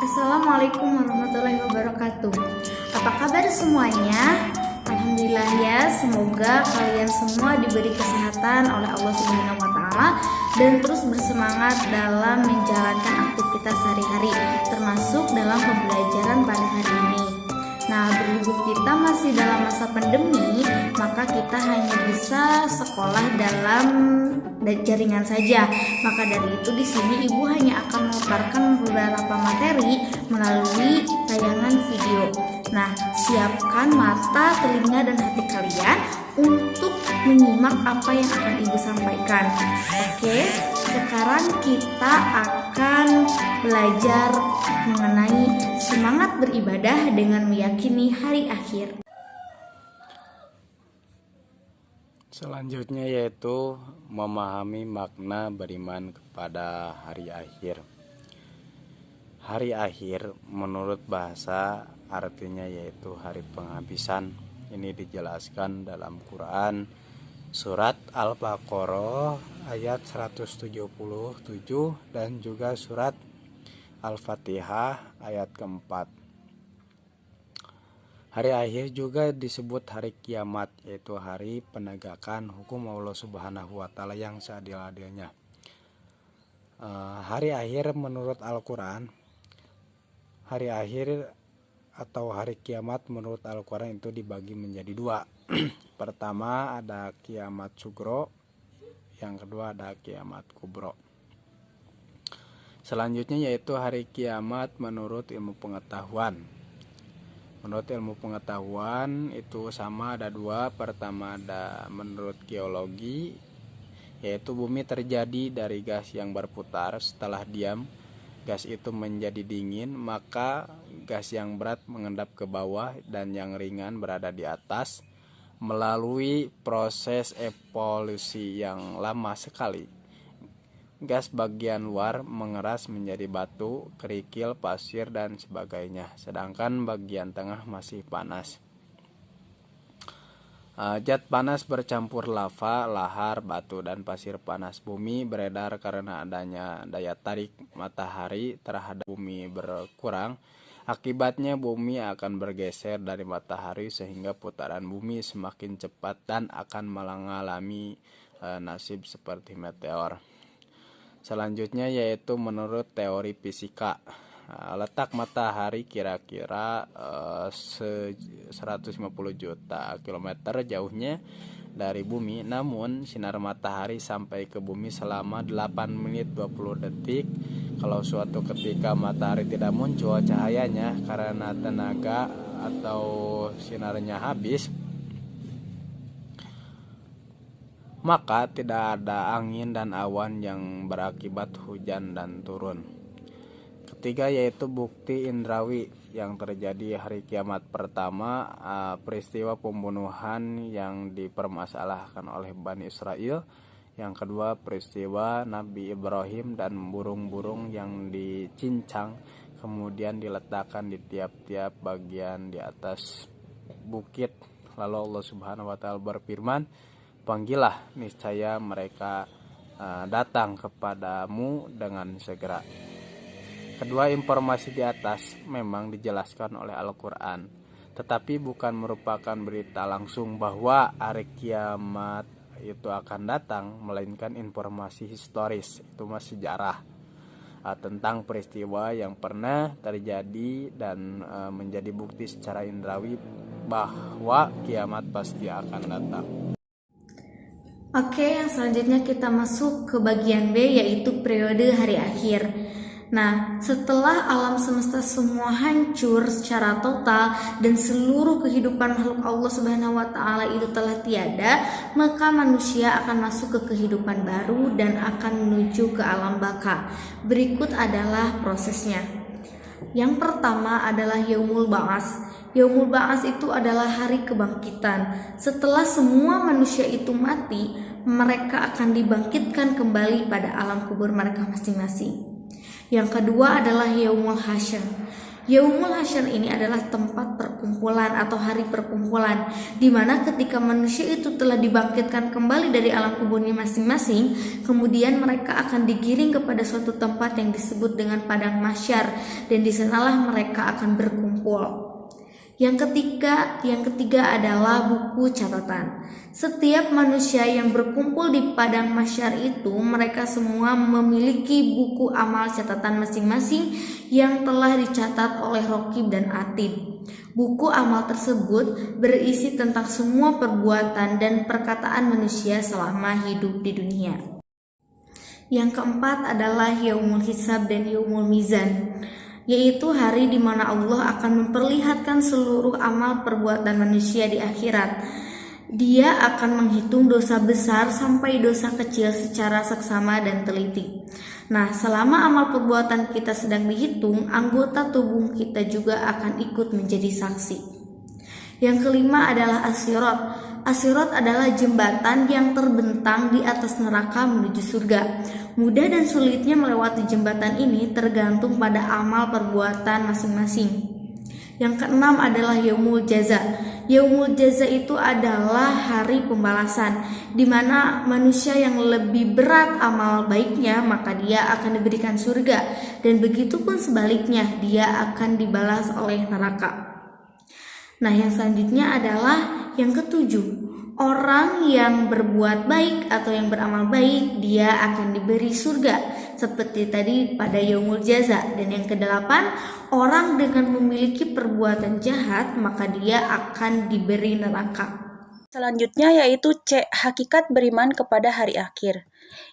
Assalamualaikum warahmatullahi wabarakatuh. Apa kabar semuanya? Alhamdulillah ya, semoga kalian semua diberi kesehatan oleh Allah Subhanahu wa taala dan terus bersemangat dalam menjalankan aktivitas sehari-hari, termasuk dalam pembelajaran pada hari ini. Nah, berhubung kita masih dalam masa pandemi, maka kita hanya bisa sekolah dalam jaringan saja. Maka dari itu di sini Ibu hanya akan memaparkan beberapa materi melalui tayangan video. Nah, siapkan mata, telinga, dan hati kalian untuk menyimak apa yang akan Ibu sampaikan. Oke, sekarang kita akan belajar mengenai semangat beribadah dengan meyakini hari akhir. Selanjutnya yaitu memahami makna beriman kepada hari akhir. Hari akhir menurut bahasa artinya yaitu hari penghabisan. Ini dijelaskan dalam Quran surat Al-Baqarah ayat 177 dan juga surat Al-Fatihah ayat keempat. Hari akhir juga disebut hari kiamat, yaitu hari penegakan hukum Allah Subhanahu wa taala yang seadil-adilnya. Hari akhir menurut Al-Quran, hari akhir atau hari kiamat menurut Al-Quran itu dibagi menjadi dua. Pertama ada kiamat sugro, yang kedua ada kiamat kubro. Selanjutnya yaitu hari kiamat menurut ilmu pengetahuan. Menurut ilmu pengetahuan itu sama, ada dua. Pertama ada menurut geologi, yaitu bumi terjadi dari gas yang berputar. Setelah diam, gas itu menjadi dingin, maka gas yang berat mengendap ke bawah dan yang ringan berada di atas melalui proses evolusi yang lama sekali. Gas bagian luar mengeras menjadi batu, kerikil, pasir, dan sebagainya, sedangkan bagian tengah masih panas. Zat panas bercampur lava, lahar, batu, dan pasir panas bumi beredar karena adanya daya tarik matahari terhadap bumi berkurang. Akibatnya bumi akan bergeser dari matahari sehingga putaran bumi semakin cepat dan akan mengalami nasib seperti meteor. Selanjutnya yaitu menurut teori fisika, letak matahari kira-kira 150 juta kilometer jauhnya dari bumi, namun sinar matahari sampai ke bumi selama 8 menit 20 detik. Kalau suatu ketika matahari tidak muncul cahayanya karena tenaga atau sinarnya habis, maka tidak ada angin dan awan yang berakibat hujan dan turun. Ketiga yaitu bukti indrawi yang terjadi hari kiamat. Pertama, peristiwa pembunuhan yang dipermasalahkan oleh Bani Israel. Yang kedua, peristiwa Nabi Ibrahim dan burung-burung yang dicincang kemudian diletakkan di tiap-tiap bagian di atas bukit. Lalu Allah Subhanahu wa taala berfirman, "Panggillah, niscaya mereka datang kepadamu dengan segera." Kedua informasi di atas memang dijelaskan oleh Al-Quran, tetapi bukan merupakan berita langsung bahwa hari kiamat itu akan datang, melainkan informasi historis, itu masih sejarah tentang peristiwa yang pernah terjadi dan menjadi bukti secara indrawi bahwa kiamat pasti akan datang. Oke, yang selanjutnya kita masuk ke bagian B, yaitu periode hari akhir. Nah, setelah alam semesta semua hancur secara total dan seluruh kehidupan makhluk Allah Subhanahu wa taala itu telah tiada, maka manusia akan masuk ke kehidupan baru dan akan menuju ke alam baka. Berikut adalah prosesnya. Yang pertama adalah Yaumul Ba'ats. Yaumul Ba'ats itu adalah hari kebangkitan. Setelah semua manusia itu mati, mereka akan dibangkitkan kembali pada alam kubur mereka masing-masing. Yang kedua adalah Yaumul Hasyr. Yaumul Hasyr ini adalah tempat perkumpulan atau hari perkumpulan, di mana ketika manusia itu telah dibangkitkan kembali dari alam kuburnya masing-masing, kemudian mereka akan digiring kepada suatu tempat yang disebut dengan padang mahsyar, dan di sanalah mereka akan berkumpul. Yang ketiga adalah buku catatan. Setiap manusia yang berkumpul di padang mahsyar itu, mereka semua memiliki buku amal catatan masing-masing yang telah dicatat oleh Raqib dan Atid. Buku amal tersebut berisi tentang semua perbuatan dan perkataan manusia selama hidup di dunia. Yang keempat adalah Yaumul Hisab dan Yaumul Mizan, yaitu hari di mana Allah akan memperlihatkan seluruh amal perbuatan manusia di akhirat. Dia akan menghitung dosa besar sampai dosa kecil secara seksama dan teliti. Nah, selama amal perbuatan kita sedang dihitung, anggota tubuh kita juga akan ikut menjadi saksi. Yang kelima adalah As-Sirat. As-Sirat adalah jembatan yang terbentang di atas neraka menuju surga. Mudah dan sulitnya melewati jembatan ini tergantung pada amal perbuatan masing-masing. Yang keenam adalah Yaumul Jaza. Yaumul Jaza itu adalah hari pembalasan, di mana manusia yang lebih berat amal baiknya maka dia akan diberikan surga, dan begitu pun sebaliknya dia akan dibalas oleh neraka. Nah, yang selanjutnya adalah yang ketujuh. Orang yang berbuat baik atau yang beramal baik, dia akan diberi surga, seperti tadi pada Yaumul Jaza. Dan yang kedelapan, orang dengan memiliki perbuatan jahat, maka dia akan diberi neraka. Selanjutnya yaitu C. Hakikat beriman kepada hari akhir.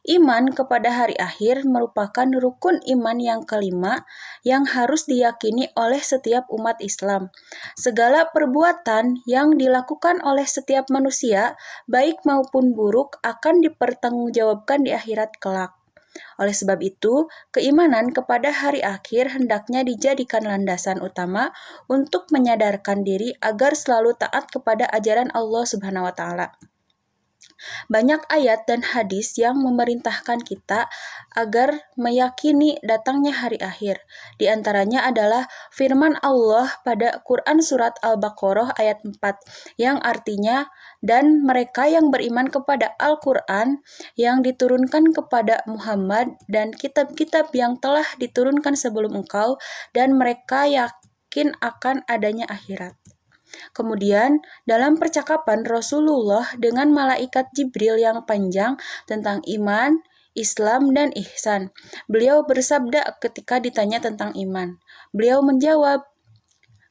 Iman kepada hari akhir merupakan rukun iman yang kelima yang harus diyakini oleh setiap umat Islam. Segala perbuatan yang dilakukan oleh setiap manusia, baik maupun buruk, akan dipertanggungjawabkan di akhirat kelak. Oleh sebab itu, keimanan kepada hari akhir hendaknya dijadikan landasan utama untuk menyadarkan diri agar selalu taat kepada ajaran Allah Subhanahu wa Ta'ala. Banyak ayat dan hadis yang memerintahkan kita agar meyakini datangnya hari akhir. Di antaranya adalah firman Allah pada Quran Surat Al-Baqarah ayat 4 yang artinya, dan mereka yang beriman kepada Al-Quran yang diturunkan kepada Muhammad dan kitab-kitab yang telah diturunkan sebelum engkau, dan mereka yakin akan adanya akhirat. Kemudian, dalam percakapan Rasulullah dengan malaikat Jibril yang panjang tentang iman, Islam, dan ihsan, beliau bersabda ketika ditanya tentang iman. Beliau menjawab,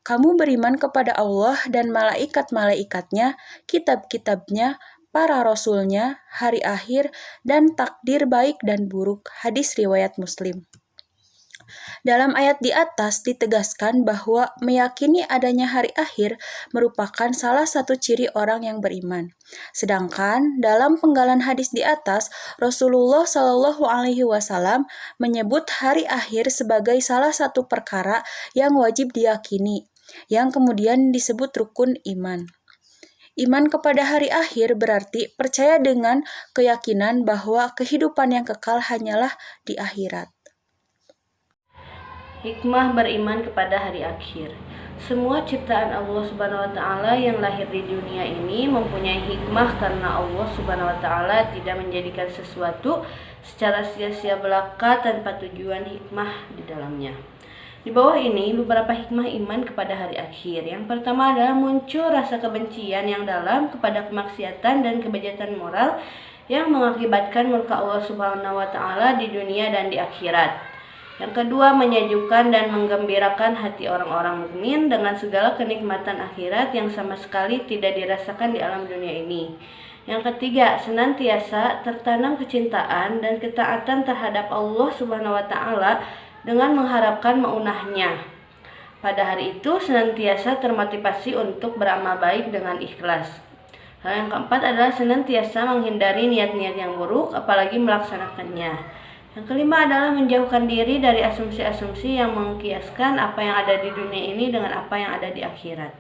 "Kamu beriman kepada Allah dan malaikat-malaikatnya, kitab-kitabnya, para rasulnya, hari akhir, dan takdir baik dan buruk." Hadis riwayat Muslim. Dalam ayat di atas ditegaskan bahwa meyakini adanya hari akhir merupakan salah satu ciri orang yang beriman. Sedangkan dalam penggalan hadis di atas, Rasulullah Shallallahu Alaihi Wasallam menyebut hari akhir sebagai salah satu perkara yang wajib diyakini, yang kemudian disebut rukun iman. Iman kepada hari akhir berarti percaya dengan keyakinan bahwa kehidupan yang kekal hanyalah di akhirat. Hikmah beriman kepada hari akhir. Semua ciptaan Allah Subhanahu wa Ta'ala yang lahir di dunia ini mempunyai hikmah, karena Allah Subhanahu wa Ta'ala tidak menjadikan sesuatu secara sia-sia belaka tanpa tujuan hikmah di dalamnya. Di bawah ini beberapa hikmah iman kepada hari akhir. Yang pertama adalah muncul rasa kebencian yang dalam kepada kemaksiatan dan kebejatan moral yang mengakibatkan murka Allah Subhanahu wa Ta'ala di dunia dan di akhirat. Yang kedua, menyejukkan dan menggembirakan hati orang-orang mukmin dengan segala kenikmatan akhirat yang sama sekali tidak dirasakan di alam dunia ini. Yang ketiga, senantiasa tertanam kecintaan dan ketaatan terhadap Allah Subhanahu wa Ta'ala dengan mengharapkan maunahnya. Pada hari itu senantiasa termotivasi untuk beramal baik dengan ikhlas. Hal yang keempat adalah senantiasa menghindari niat-niat yang buruk, apalagi melaksanakannya. Yang kelima adalah menjauhkan diri dari asumsi-asumsi yang mengkiaskan apa yang ada di dunia ini dengan apa yang ada di akhirat.